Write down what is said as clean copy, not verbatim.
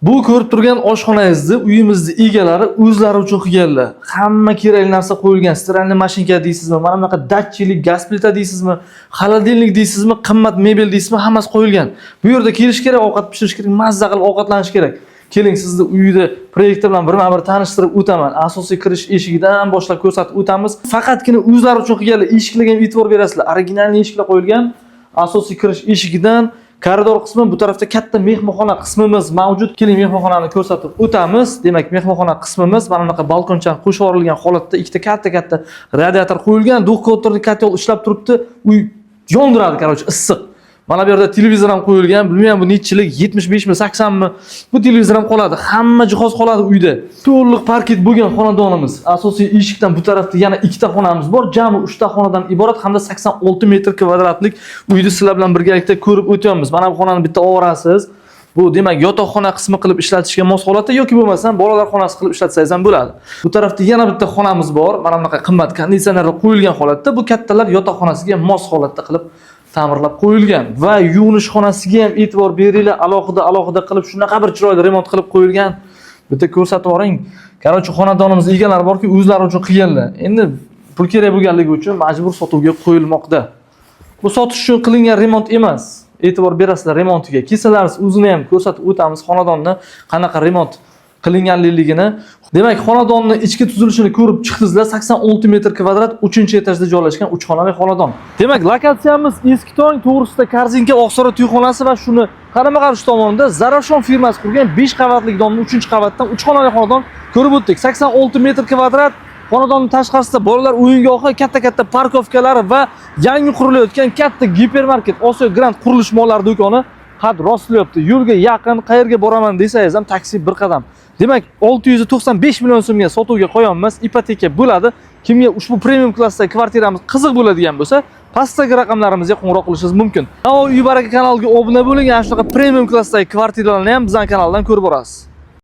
Bu ko'rib turgan oshxonangizni uyimizni egalari o'zlari uchun qilganlar. Hamma kerakli narsa qo'yilgan. Stиральный mashinka deysizmi, mana bunaqa datchilik, gaz plita deysizmi, xolodilnik deysizmi, qimmat mebel deysizmi, hammasi qo'yilgan. Bu yerda kelish kerak, ovqat pishirish kerak, mazza qilib ovqatlanish kerak. Keling, sizni uyda proyekt bilan birma-bir tanishtirib o'taman. Asosiy kirish eshigidan boshlab ko'rsatib o'tamiz. Faqatgina o'zlari uchun qilganlar. Eshiklarga ham e'tibor berasizlar. Original eshiklar qo'yilgan. Asosiy kirish eshigidan koridor qismi, bu tarafda katta mehmonxona qismimiz mavjud. Keling, mehmonxonani ko'rsatib o'tamiz. Demak, mehmonxona qismimiz mana bunaqa balkoncha qo'shib yuborilgan holatda ikkita katta radiator qo'yilgan, duxovkatorli kotel ishlab turibdi. Uy yondiradi, qarochi, issiq. Mana bu yerda televizor ham qo'yilgan. Bilmayman bu nechilik, 75 mi, 80 mi? Bu televizor ham qoladi. Hamma jihoz qoladi uyda. To'liq parket bo'lgan xonadonimiz. Asosiy eshikdan bu tarafda yana ikkita xonamiz bor. Jami 3 ta xonadan iborat hamda 86 metr kvadratlik uyni sizlar bilan birgalikda ko'rib o'tyapmiz. Mana bu xonani bitta olasiz. Bu demak yotoqxona qismi qilib ishlatishga mos holatda yoki bo'lmasam bolalar xonasi qilib ishlatsangiz ham bo'ladi. Bu tarafda yana bitta xonamiz bor. Mana bunaqa qimmat konditsionerlar qo'yilgan holatda. Bu kattalar yotoqxonasiga mos holatda qilib ta'mirlab qo'yilgan va yuvinish xonasiga ham e'tibor beringlar. Alohida qilib shunaqa bir chiroyli remont qilib qo'yilgan. Bitta ko'rsatib yuboring. Qarochi, xonadonimiz egalari borki, o'zlari uchun qilganlar. Endi pul kerak bo'lganligi uchun majbur sotuvga qo'yilmoqda. Bu sotish uchun qilingan remont emas. E'tibor berasizlar remontiga. Kelsalarsiz o'zini ham ko'rsatib o'tamiz xonadonni qanaqa remont qilinganligini. Demak, xonadonning ichki tuzilishini ko'rib chiqdingizlar. 86 metr kvadrat 3-etajda joylashgan 3 xonali xonadon. Demak, lokatsiyamiz Eski Tong to'g'risida Korzinka Oqsaroy to'yxonasi va shuni qarama-qarshi tomonida Zarafshon firmasi qurgan 5 qavatli domning 3-qavatdan 3 xonali xonadon ko'rib o'tdik. 86 metr kvadrat. Xonadonning tashqarisida bolalar o'yingohi, katta parkovkalari va yangi qurilayotgan katta gipermarket, Osiyo Grand qurilish mollari do'koni qad rostlayapti. Yo'lga yaqin, qayerga boraman desangiz ham taksi bir qadam. Demak, 695 million so'mga sotuvga qo'yamiz, ipoteka bo'ladi. Kimga ushbu premium klassdagi kvartiramiz qiziq bo'ladigan bo'lsa, pastdagi raqamlarimizga qo'ng'iroq qilishingiz mumkin. Uy baraka kanaliga obuna bo'ling, ana shunaqa premium klassdagi kvartiralarni ham bizning kanaldan ko'rib borasiz.